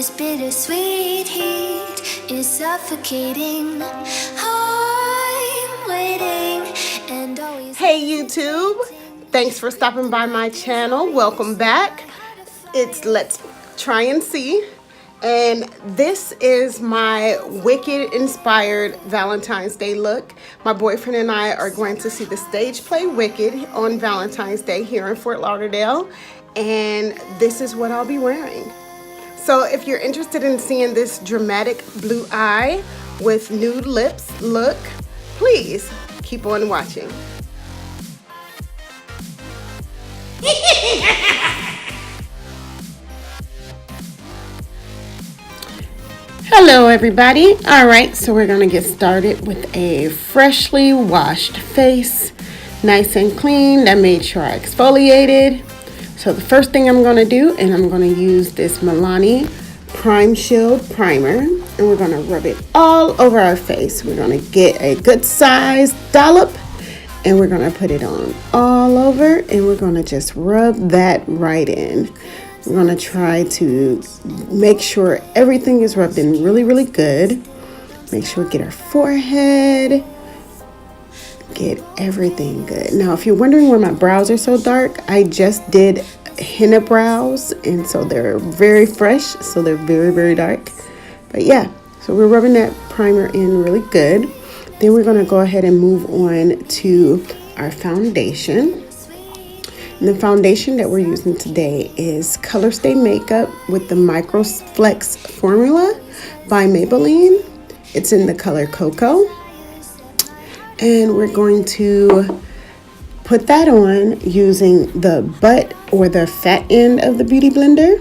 This bittersweet heat is suffocating. I'm waiting and always. Hey YouTube, thanks for stopping by my channel. Welcome back. It's Let's Try and See. And this is my Wicked Inspired Valentine's Day look. My boyfriend and I are going to see the stage play Wicked on Valentine's Day here in Fort Lauderdale. And this is what I'll be wearing. So if you're interested in seeing this dramatic blue eye with nude lips look, please keep on watching. Hello everybody. Alright, so we're going to get started with a freshly washed face. Nice and clean. That made sure I exfoliated. So the first thing I'm going to do, and I'm going to use this MILANI Prime Shield Primer. And we're going to rub it all over our face. We're going to get a good size dollop. And we're going to put it on all over. And we're going to just rub that right in. We're going to try to make sure everything is rubbed in really, really good. Make sure we get our forehead. Get everything good. Now, if you're wondering why my brows are so dark, I just did henna brows. And so they're very fresh. So they're very, very dark. But yeah, so we're rubbing that primer in really good. Then we're going to go ahead and move on to our foundation. And the foundation that we're using today is Color Stay Makeup with the Micro Flex formula by Maybelline. It's in the color Cocoa. And we're going to put that on using the butt or the fat end of the Beauty Blender.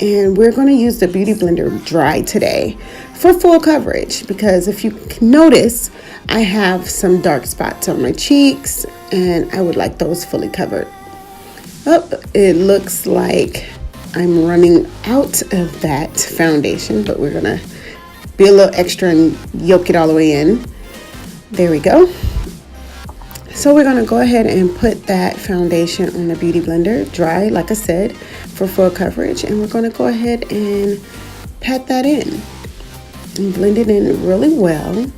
And we're going to use the Beauty Blender dry today for full coverage, because if you notice, I have some dark spots on my cheeks and I would like those fully covered. Oh, it looks like I'm running out of that foundation, but we're gonna be a little extra and yoke it all the way in. There we go. So we're gonna go ahead and put that foundation on the Beauty Blender, dry, like I said, for full coverage. And we're gonna go ahead and pat that in and blend it in really well.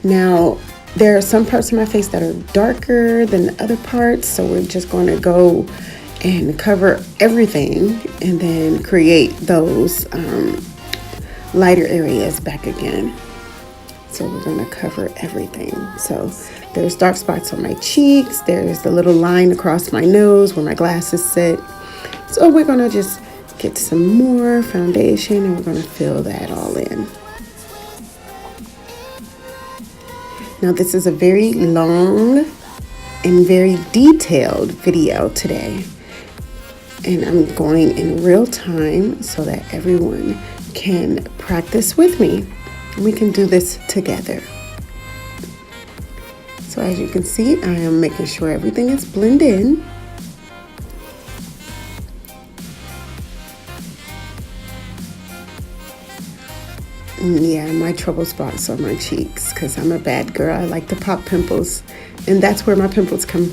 Now, there are some parts of my face that are darker than the other parts, so we're just going to go and cover everything and then create those lighter areas back again. So we're going to cover everything. So there's dark spots on my cheeks, there's the little line across my nose where my glasses sit. So we're going to just get some more foundation and we're going to fill that all in. Now this is a very long and very detailed video today, and I'm going in real time so that everyone can practice with me. We can do this together. So as you can see, I am making sure everything is blended in. Yeah, my trouble spots are my cheeks because I'm a bad girl. I like to pop pimples, and that's where my pimples come.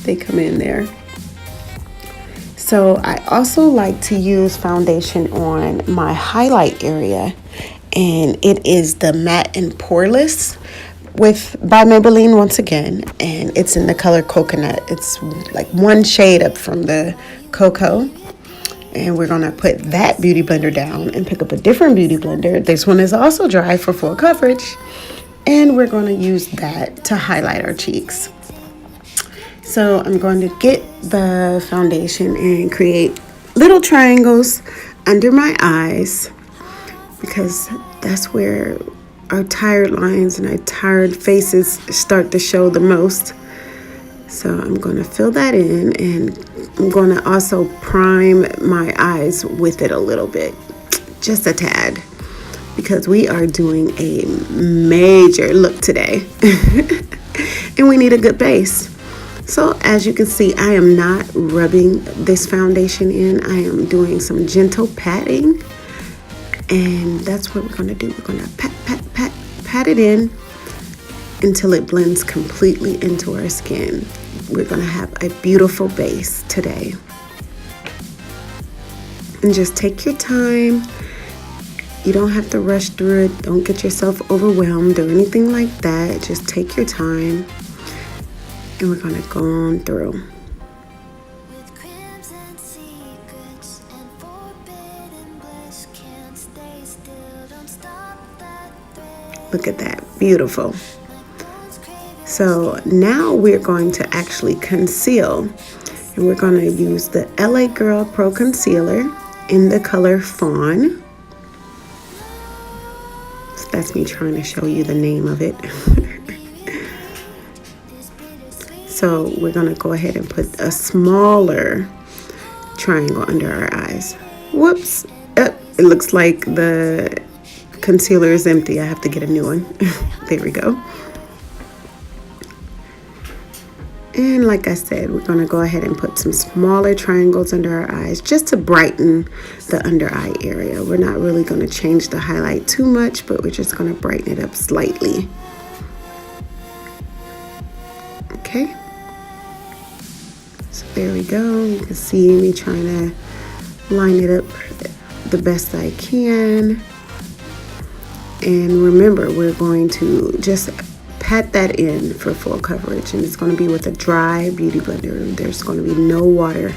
They come in there. So I also like to use foundation on my highlight area, and it is the Matte and Poreless by Maybelline once again, and it's in the color Coconut. It's like one shade up from the Cocoa. And we're going to put that Beauty Blender down and pick up a different Beauty Blender. This one is also dry for full coverage. And we're going to use that to highlight our cheeks. So I'm going to get the foundation and create little triangles under my eyes, because that's where our tired lines and our tired faces start to show the most. So I'm going to fill that in, and I'm going to also prime my eyes with it a little bit, just a tad, because we are doing a major look today and we need a good base. So as you can see, I am not rubbing this foundation in. I am doing some gentle patting, and that's what we're going to do. We're going to pat it in until it blends completely into our skin. We're going to have a beautiful base today. And just take your time. You don't have to rush through it. Don't get yourself overwhelmed or anything like that. Just take your time. And we're going to go on through. With crimson secrets and forbidden bliss, can't stay still, don't stop that thread. Look at that. Beautiful. My bones crave So now we're going to actually conceal. And we're going to use the LA Girl Pro Concealer in the color Fawn. So that's me trying to show you the name of it. So we're going to go ahead and put a smaller triangle under our eyes. Whoops. It looks like the concealer is empty. I have to get a new one. There we go. And like I said, we're going to go ahead and put some smaller triangles under our eyes just to brighten the under eye area. We're not really going to change the highlight too much, but we're just going to brighten it up slightly. Okay. So there we go. You can see me trying to line it up the best I can. And remember, we're going to just pat that in for full coverage, and it's going to be with a dry beauty blender. There's going to be no water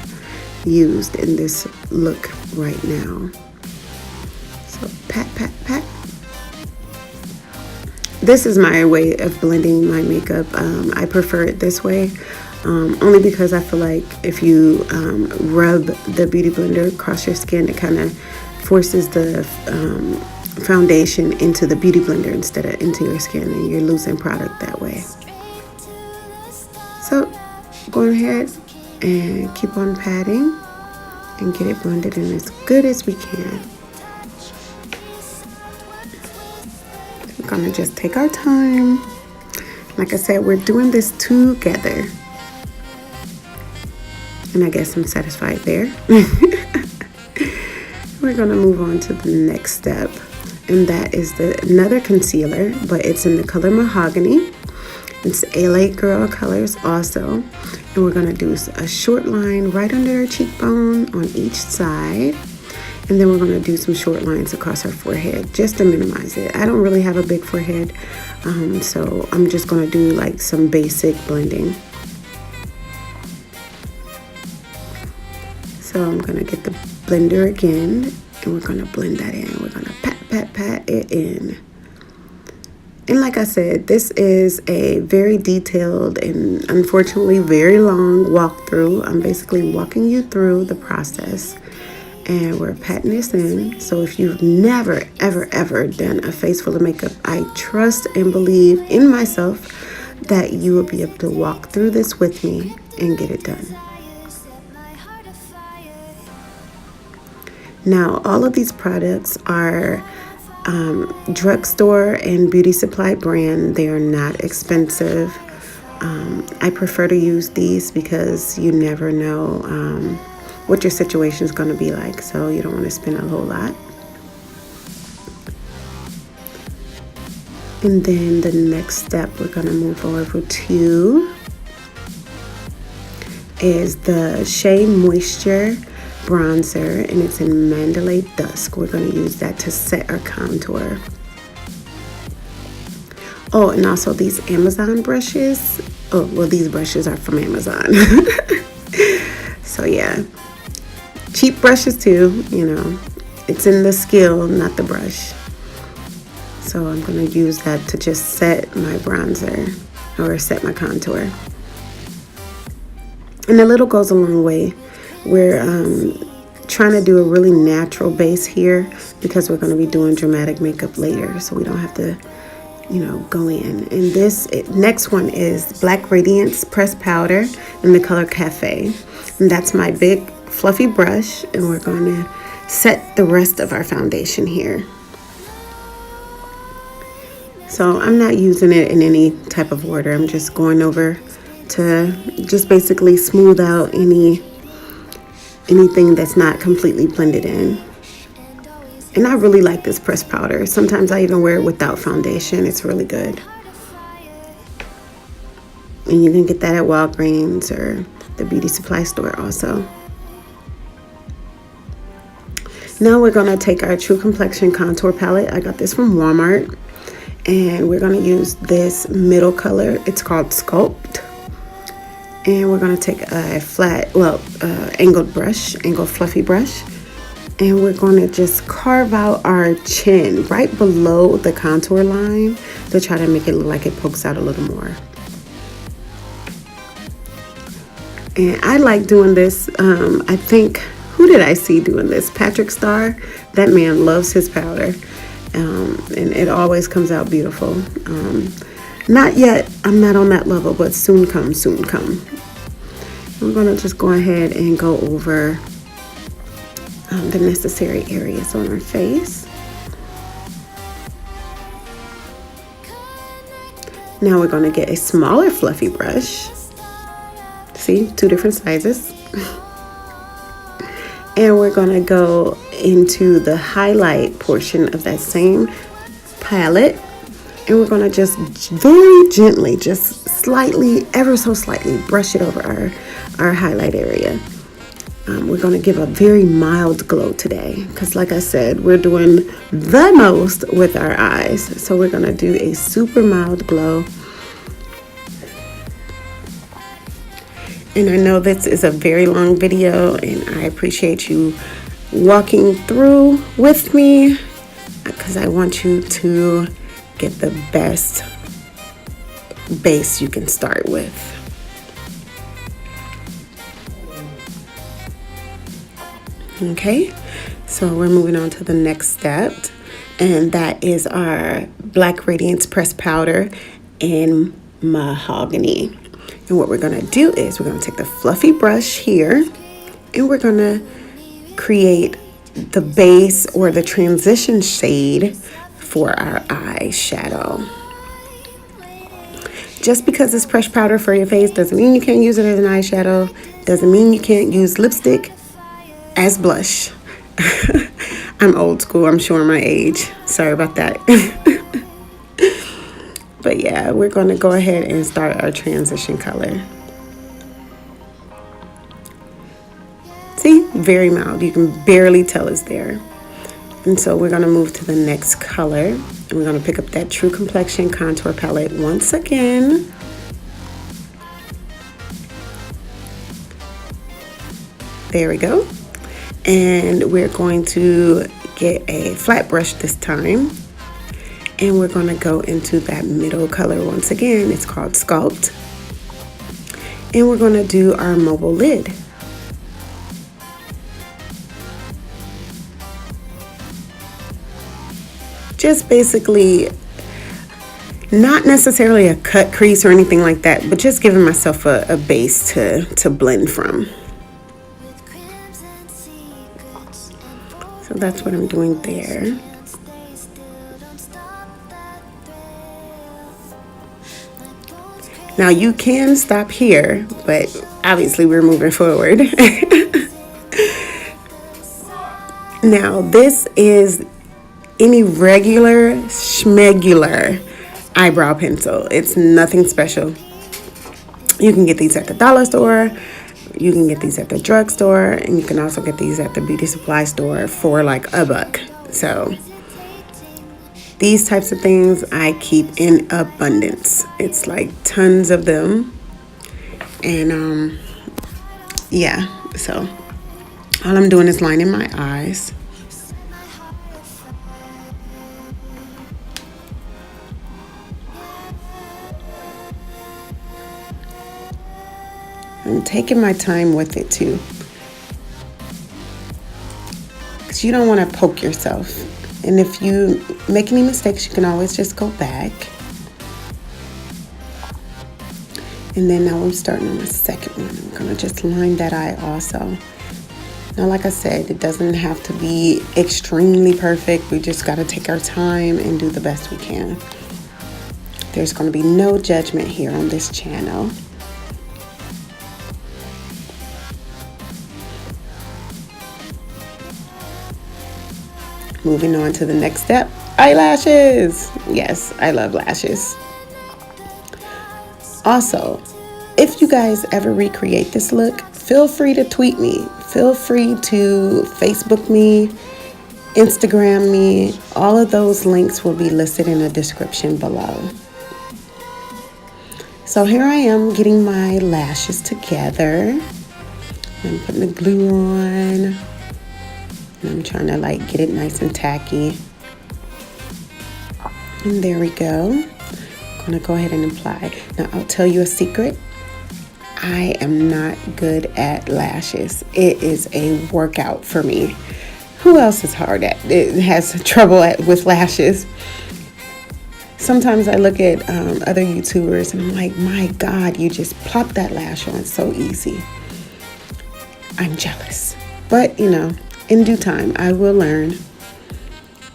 used in this look right now. So pat, pat, pat. This is my way of blending my makeup. I prefer it this way, only because I feel like if you rub the beauty blender across your skin, it kind of forces the foundation into the beauty blender instead of into your skin, and you're losing product that way. So go ahead and keep on patting and get it blended in as good as we can. We're gonna just take our time. Like I said, we're doing this together, and I guess I'm satisfied there. We're gonna move on to the next step, and that is another concealer, but it's in the color Mahogany. It's LA Girl colors also, and we're going to do a short line right under our cheekbone on each side, and then we're going to do some short lines across our forehead just to minimize it. I don't really have a big forehead, so I'm just going to do like some basic blending. So I'm going to get the blender again, and we're going to blend that in. We're going to pat it in. And like I said, this is a very detailed and unfortunately very long walkthrough. I'm basically walking you through the process, and we're patting this in. So if you've never, ever done a face full of makeup, I trust and believe in myself that you will be able to walk through this with me and get it done. Now, all of these products are drugstore and beauty supply brand. They are not expensive. I prefer to use these because you never know what your situation is going to be like, so you don't want to spend a whole lot. And then the next step we're going to move over to is the Shea Moisture bronzer, and it's in Mandalay Dusk. We're going to use that to set our contour. Oh, and also these Amazon brushes. Oh, well, these brushes are from Amazon. So yeah, cheap brushes too, you know. It's in the skill, not the brush. So I'm going to use that to just set my bronzer or set my contour. And a little goes a long way. We're trying to do a really natural base here because we're going to be doing dramatic makeup later, so we don't have to, you know, go in. And this next one is Black Radiance Pressed Powder in the color Cafe. And that's my big fluffy brush, and we're going to set the rest of our foundation here. So I'm not using it in any type of order. I'm just going over to just basically smooth out anything that's not completely blended in. And I really like this pressed powder. Sometimes I even wear it without foundation. It's really good. And you can get that at Walgreens or the beauty supply store also. Now we're going to take our True Complexion contour palette. I got this from Walmart. And we're going to use this middle color. It's called Sculpt. And we're going to take a flat, angled fluffy brush. And we're going to just carve out our chin right below the contour line to try to make it look like it pokes out a little more. And I like doing this. I think, who did I see doing this? Patrick Starr. That man loves his powder. And it always comes out beautiful. Not yet. I'm not on that level, but soon come, soon come. I'm going to just go ahead and go over the necessary areas on our face. Now we're going to get a smaller fluffy brush. See, 2 different sizes. And we're going to go into the highlight portion of that same palette. And we're going to just very gently, just slightly, ever so slightly, brush it over our highlight area. We're going to give a very mild glow today because, like I said, we're doing the most with our eyes. So we're going to do a super mild glow. And I know this is a very long video, and I appreciate you walking through with me because I want you to get the best base you can start with. Okay, so we're moving on to the next step, and that is our Black Radiance Pressed Powder in Mahogany. And what we're going to do is we're going to take the fluffy brush here, and we're going to create the base or the transition shade for our eyeshadow. Just because it's pressed powder for your face doesn't mean you can't use it as an eyeshadow. Doesn't mean you can't use lipstick as blush. I'm old school. I'm showing my age. Sorry about that. But yeah, we're going to go ahead and start our transition color. See, very mild. You can barely tell it's there. And so we're going to move to the next color. And we're going to pick up that True Complexion contour palette once again. There we go. And we're going to get a flat brush this time. And we're going to go into that middle color once again. It's called Sculpt. And we're going to do our mobile lid. Just basically, not necessarily a cut crease or anything like that, but just giving myself a base to blend from. So that's what I'm doing there. Now you can stop here, but obviously we're moving forward. Now this is any regular schmegular eyebrow pencil. It's nothing special. You can get these at the dollar store. You can get these at the drugstore, and you can also get these at the beauty supply store for like $1. So these types of things I keep in abundance. It's like tons of them. And yeah, so all I'm doing is lining my eyes. I'm taking my time with it too, because you don't want to poke yourself. And if you make any mistakes, you can always just go back. And then now I'm starting on the second one. I'm going to just line that eye also. Now, like I said, it doesn't have to be extremely perfect. We just got to take our time and do the best we can. There's going to be no judgment here on this channel. Moving on to the next step, eyelashes. Yes, I love lashes. Also, if you guys ever recreate this look, feel free to tweet me. Feel free to Facebook me Instagram me. All of those links will be listed in the description below. So here I am getting my lashes together. I'm putting the glue on. And I'm trying to like get it nice and tacky. And there we go. I'm gonna go ahead and apply. Now I'll tell you a secret. I am not good at lashes. It is a workout for me. Who else is hard at it, has trouble with lashes? Sometimes I look at other YouTubers and I'm like, my God, you just plop that lash on so easy. I'm jealous. But, you know, in due time, I will learn.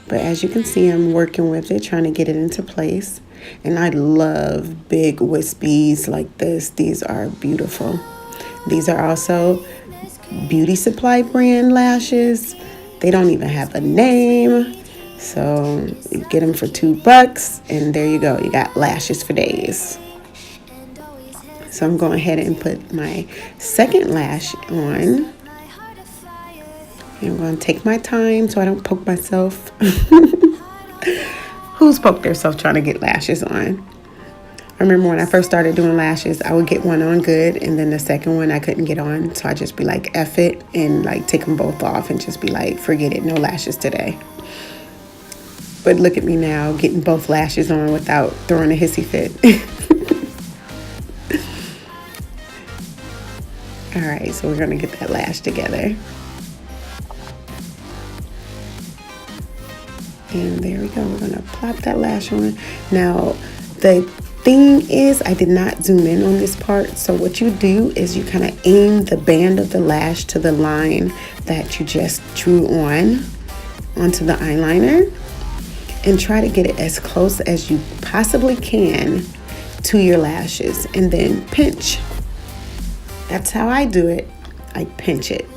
But as you can see, I'm working with it, trying to get it into place. And I love big wispies like this. These are beautiful. These are also Beauty Supply brand lashes. They don't even have a name. So you get them for $2 and there you go. You got lashes for days. So I'm going ahead and put my second lash on. And I'm going to take my time so I don't poke myself. Who's poked themselves trying to get lashes on? I remember when I first started doing lashes, I would get one on good, and then the second one I couldn't get on. So I just be like, F it, and like take them both off and just be like, forget it, no lashes today. But look at me now, getting both lashes on without throwing a hissy fit. All right, so we're gonna get that lash together. And there we go, we're gonna plop that lash on. Now, the thing is, I did not zoom in on this part. So what you do is you kind of aim the band of the lash to the line that you just drew onto the eyeliner. And try to get it as close as you possibly can to your lashes. And then pinch. That's how I do it. I pinch it.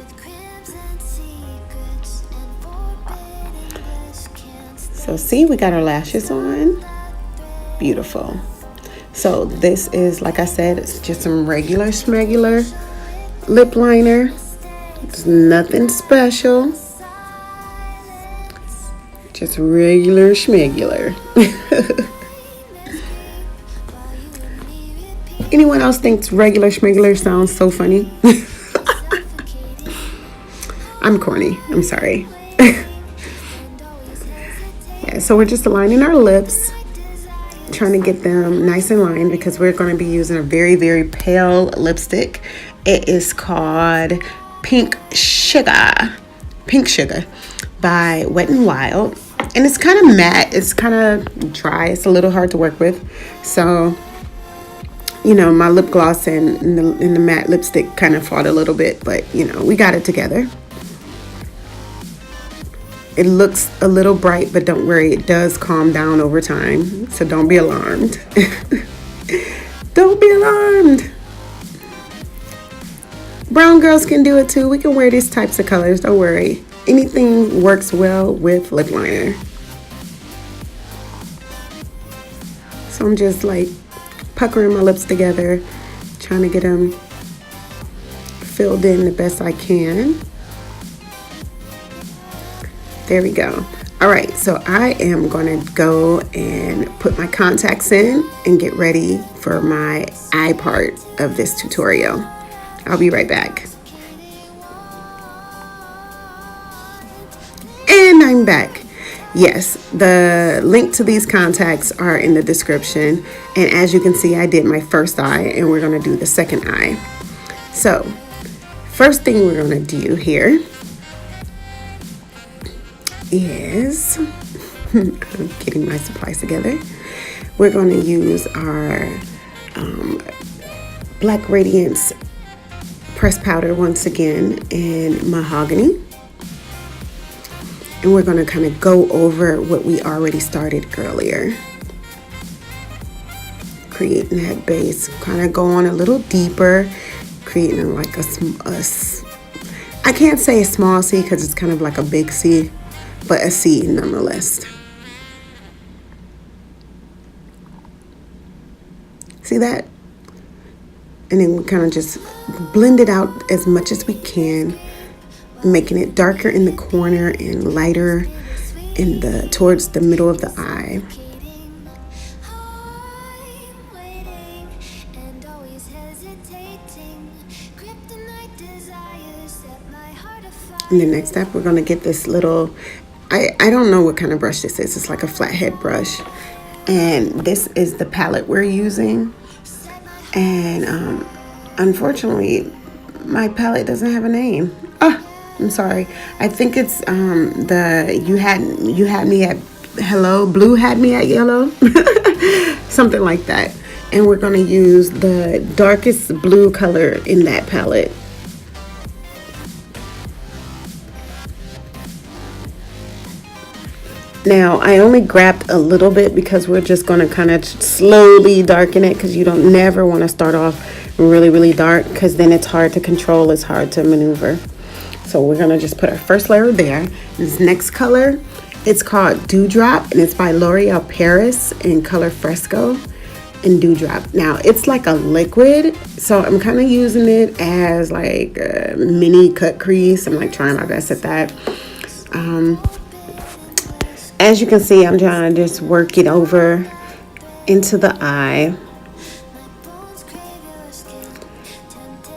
So see, we got our lashes on. Beautiful. So this is, like I said, it's just some regular schmegular lip liner. It's nothing special. Just regular schmegular. Anyone else thinks regular schmegular sounds so funny? I'm corny. I'm sorry. Yeah, so we're just aligning our lips, trying to get them nice and lined because we're going to be using a very, very pale lipstick. It is called Pink Sugar by Wet n Wild. And it's kind of matte. It's kind of dry. It's a little hard to work with. So, you know, my lip gloss and the matte lipstick kind of fought a little bit. But, you know, we got it together. It looks a little bright, but don't worry. It does calm down over time. So don't be alarmed. Don't be alarmed. Brown girls can do it too. We can wear these types of colors. Don't worry. Anything works well with lip liner. So I'm just like puckering my lips together, trying to get them filled in the best I can. There we go. All right, so I am going to go and put my contacts in and get ready for my eye part of this tutorial. I'll be right back. And I'm back. Yes, the link to these contacts are in the description. And as you can see, I did my first eye and we're going to do the second eye. So, first thing we're going to do here is, I'm getting my supplies together. We're going to use our Black Radiance pressed powder once again in Mahogany. And we're going to kind of go over what we already started earlier. Creating that base, kind of go on a little deeper, creating like I can't say a small C because it's kind of like a big C, but a C nonetheless. See that? And then we kind of just blend it out as much as we can making it darker in the corner and lighter in the towards the middle of the eye. I'm waiting and always hesitating. Kryptonite desires set my heart afire. And then next up, we're going to get this little, I don't know what kind of brush this is. It's like a flathead brush. And this is the palette we're using. And unfortunately, my palette doesn't have a name. I'm sorry. I think it's the you had me at hello, blue had me at yellow. Something like that. And we're going to use the darkest blue color in that palette. Now, I only grabbed a little bit because we're just going to kind of slowly darken it, because you don't never want to start off really, really dark, because then it's hard to control, it's hard to maneuver. So we're going to just put our first layer there. This next color, it's called Dewdrop, and it's by L'Oreal Paris in color Fresco and Dewdrop. Now, it's like a liquid, so I'm kind of using it as like a mini cut crease. I'm like trying my best at that. As you can see, I'm trying to just work it over into the eye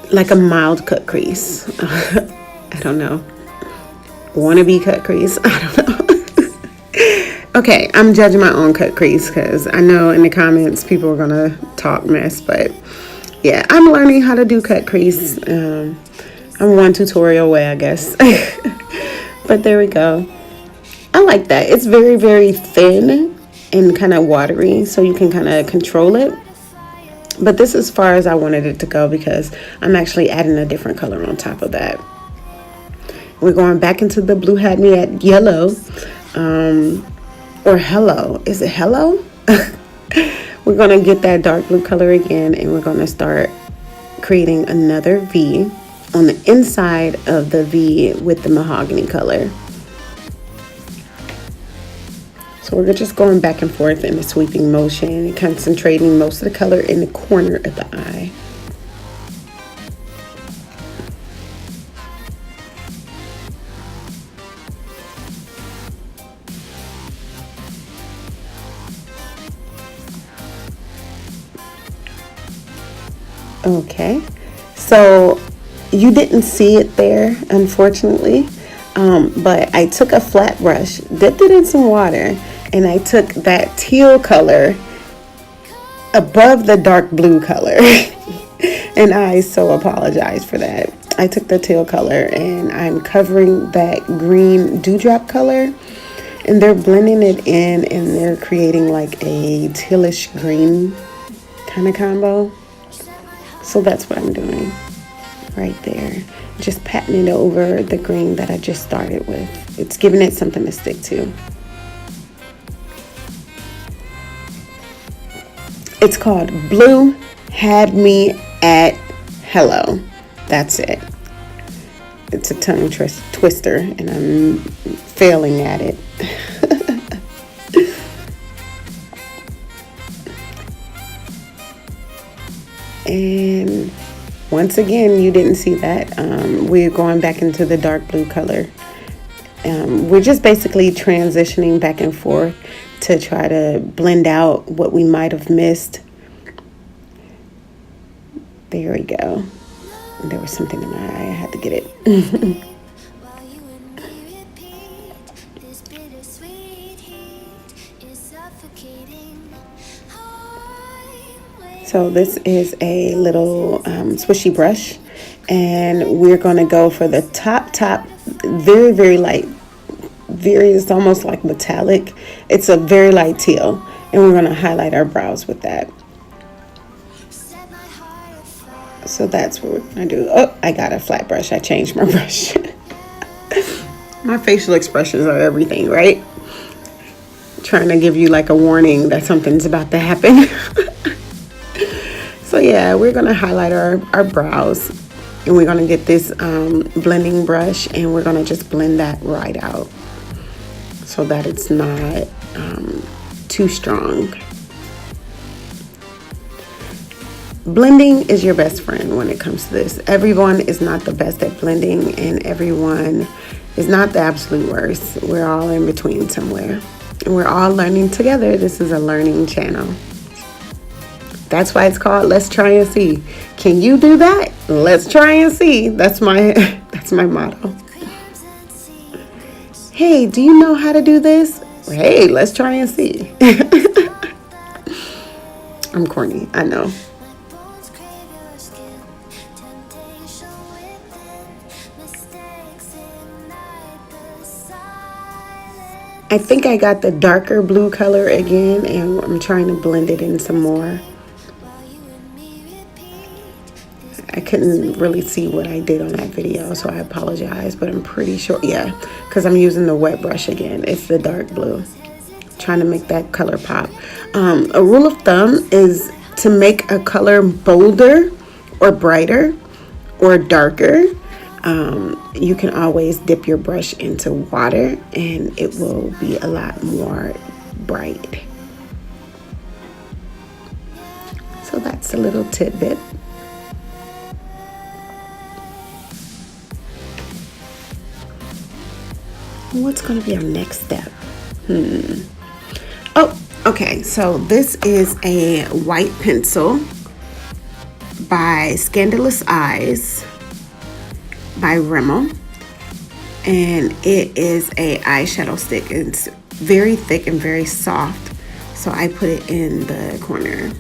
like a mild cut crease. I don't know. Wannabe cut crease? I don't know. Okay, I'm judging my own cut crease because I know in the comments people are going to talk mess. But yeah, I'm learning how to do cut crease. I'm one tutorial away, I guess. But there we go. I like that. It's very, very thin and kind of watery, so you can kind of control it. But this is as far as I wanted it to go, because I'm actually adding a different color on top of that. We're going back into the blue had me at yellow, or hello. Is it hello? We're going to get that dark blue color again, and we're going to start creating another V on the inside of the V with the mahogany color. So we're just going back and forth in a sweeping motion and concentrating most of the color in the corner of the eye. Okay, so you didn't see it there, unfortunately, but I took a flat brush, dipped it in some water, and I took that teal color above the dark blue color. And I so apologize for that. I took the teal color and I'm covering that green dewdrop color, and they're blending it in and they're creating like a tealish green kind of combo. So that's what I'm doing right there. Just patting it over the green that I just started with. It's giving it something to stick to. It's called Blue Had Me at Hello. That's it. It's a tongue twister, and I'm failing at it. And once again, you didn't see that. We're going back into the dark blue color. We're just basically transitioning back and forth to try to blend out what we might have missed. There we go. There was something in my eye. I had to get it. While you and me repeat, this bittersweet heat is suffocating. I'm waiting. So this is a little swishy brush, and we're going to go for the top, very, very light. It's almost like metallic. It's a very light teal, and we're going to highlight our brows with that. Set my heart afire. So that's what we're going to do. Oh, I got a flat brush. I changed my brush. My facial expressions are everything, right? Trying to give you like a warning that something's about to happen. So yeah, we're going to highlight our brows, and we're going to get this blending brush, and we're going to just blend that right out so that it's not too strong. blending is your best friend when it comes to this. Everyone is not the best at blending, and everyone is not the absolute worst. We're all in between somewhere, and we're all learning together. This is a learning channel. That's why it's called Let's Try and See. Can you do that? Let's try and see. That's my motto. Hey, do you know how to do this? Hey, let's try and see. I'm corny, I know. I think I got the darker blue color again, and I'm trying to blend it in some more. I couldn't really see what I did on that video, so I apologize, but I'm pretty sure, yeah, because I'm using the wet brush again. It's the dark blue. Trying to make that color pop. A rule of thumb is to make a color bolder or brighter or darker. You can always dip your brush into water and it will be a lot more bright. So that's a little tidbit. What's going to be our next step? Oh, okay. So this is a white pencil by Scandalous Eyes by Rimmel, and it is a eyeshadow stick. It's very thick and very soft, so I put it in the corner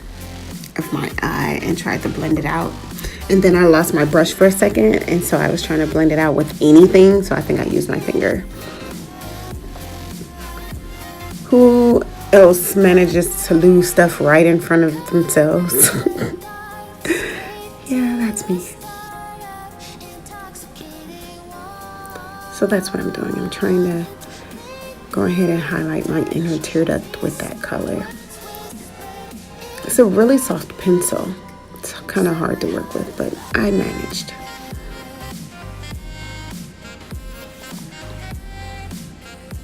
of my eye and tried to blend it out. And then I lost my brush for a second, and so I was trying to blend it out with anything, so I think I used my finger. Who else manages to lose stuff right in front of themselves? Yeah, that's me. So that's what I'm doing. I'm trying to go ahead and highlight my inner tear duct with that color. It's a really soft pencil. It's kind of hard to work with, but I managed.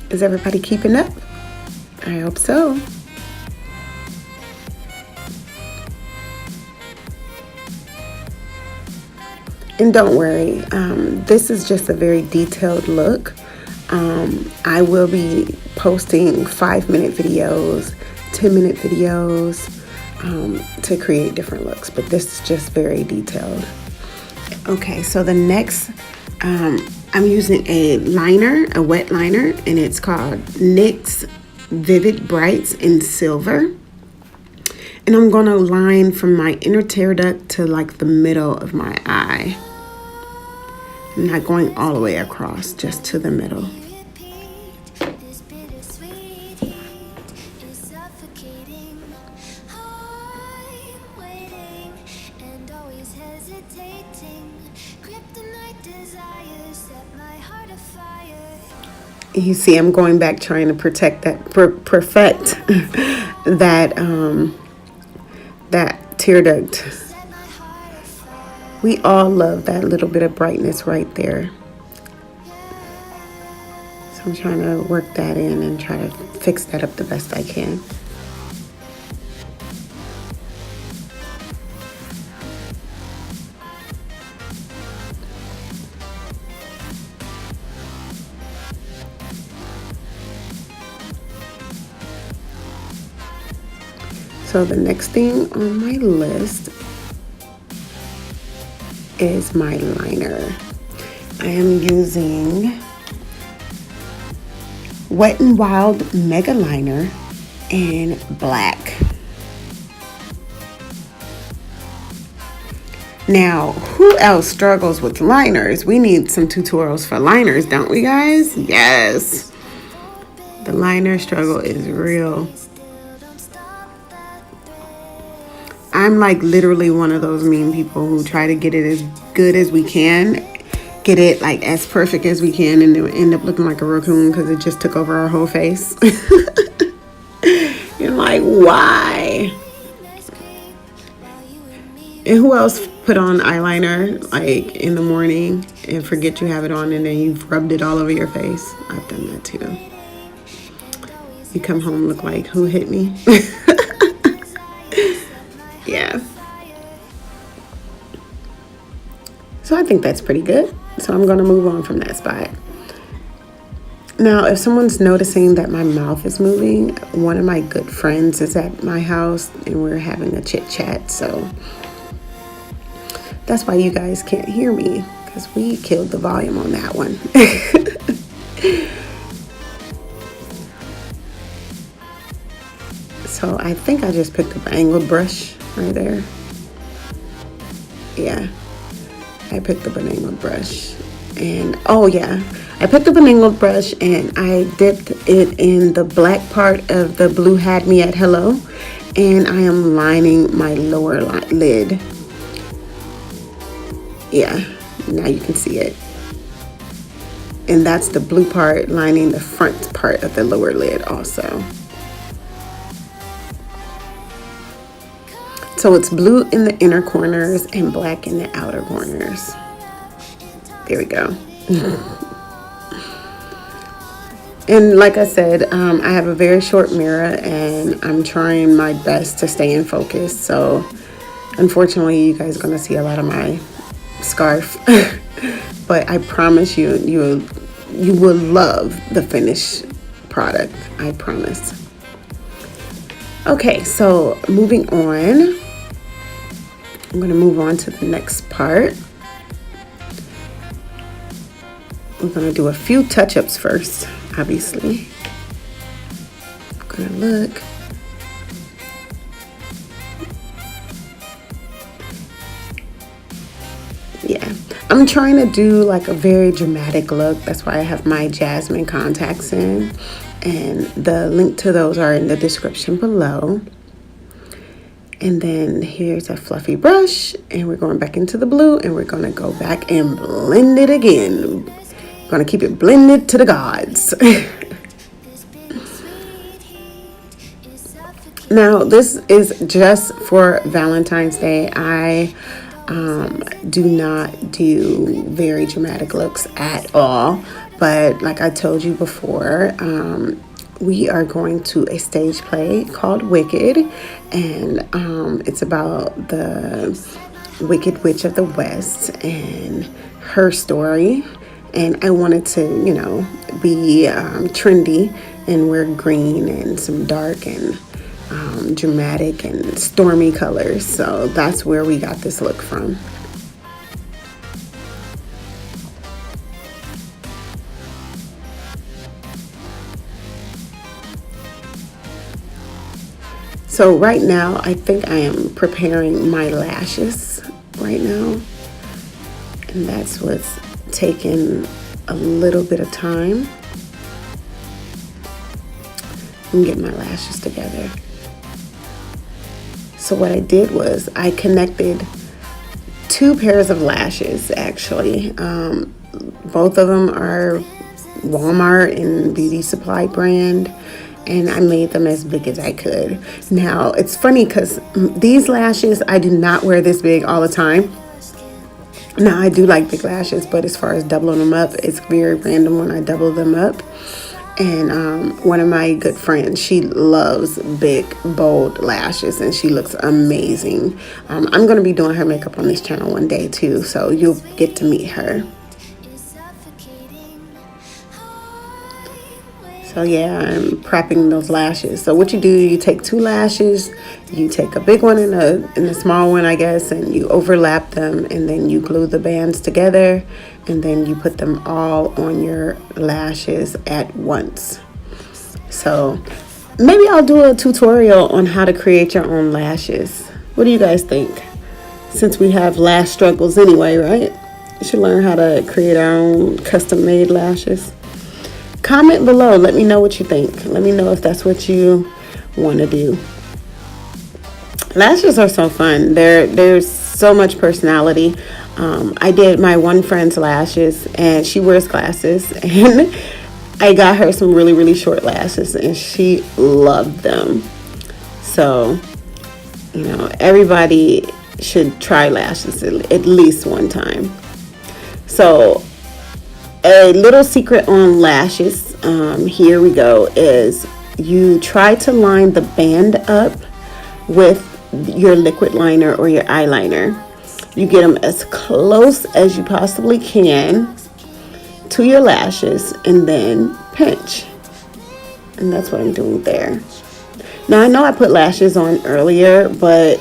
Is everybody keeping up? I hope so. And don't worry, this is just a very detailed look. I will be posting 5-minute videos, 10-minute videos to create different looks, but this is just very detailed. Okay, so the next, I'm using a liner, a wet liner, and it's called NYX Vivid Brights in Silver. And I'm going to line from my inner tear duct to like the middle of my eye. I'm not going all the way across, just to the middle. You see, I'm going back trying to protect that, perfect that that tear duct. We all love that little bit of brightness right there. So I'm trying to work that in and try to fix that up the best I can. So the next thing on my list is my liner. I am using Wet n Wild Mega Liner in black. Now, who else struggles with liners? We need some tutorials for liners, don't we, guys? Yes. The liner struggle is real. I'm like literally one of those mean people who try to get it as good as we can, get it like as perfect as we can, and then end up looking like a raccoon because it just took over our whole face. You're like, why? And who else put on eyeliner like in the morning and forget you have it on and then you've rubbed it all over your face? I've done that too. You come home look like, who hit me? Yeah. So I think that's pretty good. So I'm going to move on from that spot. Now, if someone's noticing that my mouth is moving, one of my good friends is at my house and we're having a chit chat. So that's why you guys can't hear me, because we killed the volume on that one. So I think I just picked up an angled brush right there. Yeah, I picked up an angled brush. And oh yeah, I picked up an angled brush and I dipped it in the black part of the Blue Had Me at Hello. And I am lining my lower lid. Yeah, now you can see it. And that's the blue part lining the front part of the lower lid also. So it's blue in the inner corners and black in the outer corners. There we go. And like I said, I have a very short mirror and I'm trying my best to stay in focus. So unfortunately, you guys are going to see a lot of my scarf. But I promise you, you will love the finished product. I promise. Okay, so moving on. I'm going to move on to the next part. We're going to do a few touch-ups first, obviously. I'm going to look. Yeah, I'm trying to do like a very dramatic look. That's why I have my Jasmine contacts in. And the link to those are in the description below. And then here's a fluffy brush, and we're going back into the blue, and we're going to go back and blend it again. We're going to keep it blended to the gods. Now, this is just for Valentine's Day. I do not do very dramatic looks at all. But like I told you before, we are going to a stage play called Wicked, and it's about the Wicked Witch of the West and her story. And I wanted to, you know, be trendy and wear green and some dark and dramatic and stormy colors. So that's where we got this look from. So right now, I think I am preparing my lashes right now. And that's what's taking a little bit of time. And get my lashes together. So what I did was I connected two pairs of lashes, actually. Both of them are Walmart and Beauty Supply brand. And I made them as big as I could. Now, it's funny because these lashes, I do not wear this big all the time. Now, I do like big lashes, but as far as doubling them up, it's very random when I double them up. And one of my good friends, she loves big, bold lashes, and she looks amazing. I'm going to be doing her makeup on this channel one day, too, so you'll get to meet her. So yeah, I'm prepping those lashes. So what you do, you take two lashes, you take a big one and a small one, I guess, and you overlap them, and then you glue the bands together, and then you put them all on your lashes at once. So maybe I'll do a tutorial on how to create your own lashes. What do you guys think? Since we have lash struggles anyway, right? You should learn how to create our own custom-made lashes. Comment below. Let me know what you think. Let me know if that's what you want to do. Lashes are so fun. There's so much personality. I did my one friend's lashes, and she wears glasses, and I got her some really, really short lashes, and she loved them. So, you know, everybody should try lashes at least one time. So, a little secret on lashes, here we go, is you try to line the band up with your liquid liner or your eyeliner. You get them as close as you possibly can to your lashes and then pinch. And that's what I'm doing there. Now, I know I put lashes on earlier, but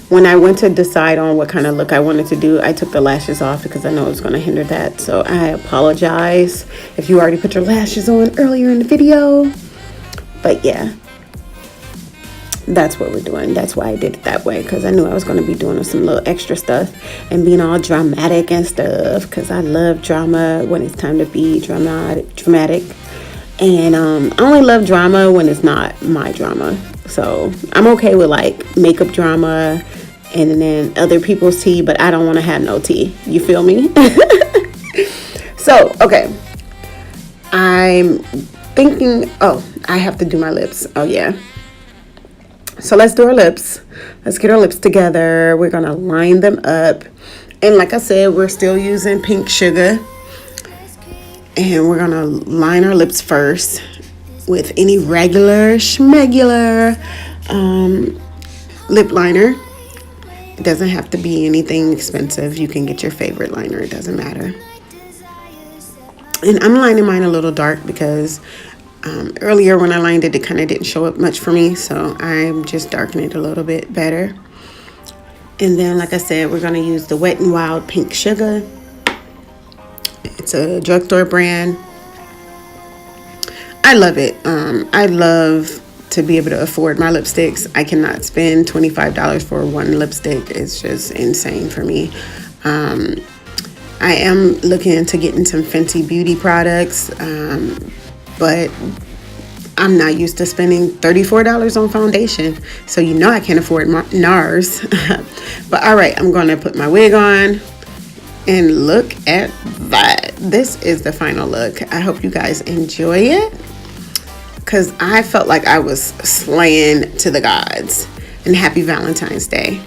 when I went to decide on what kind of look I wanted to do, I took the lashes off because I know it was going to hinder that. So I apologize if you already put your lashes on earlier in the video. But yeah, that's what we're doing. That's why I did it that way, because I knew I was going to be doing some little extra stuff and being all dramatic and stuff, because I love drama when it's time to be dramatic. And I only love drama when it's not my drama. So I'm okay with like makeup drama and then other people's tea, but I don't want to have no tea. You feel me? So, okay. I'm thinking, oh, I have to do my lips. Oh, yeah. So let's do our lips. Let's get our lips together. We're going to line them up. And like I said, we're still using pink sugar. And we're going to line our lips first with any regular schmegular lip liner. It doesn't have to be anything expensive. You can get your favorite liner. It doesn't matter. And I'm lining mine a little dark because earlier when I lined it, it kind of didn't show up much for me. So I'm just darkening it a little bit better. And then, like I said, we're going to use the Wet n Wild Pink Sugar. It's a drugstore brand. I love it. I love to be able to afford my lipsticks. I cannot spend $25 for one lipstick. It's just insane for me. I am looking into getting some Fenty Beauty products, but I'm not used to spending $34 on foundation. So you know I can't afford NARS. But all right, I'm going to put my wig on. And look at that. This is the final look. I hope you guys enjoy it, because I felt like I was slaying to the gods. And happy Valentine's Day.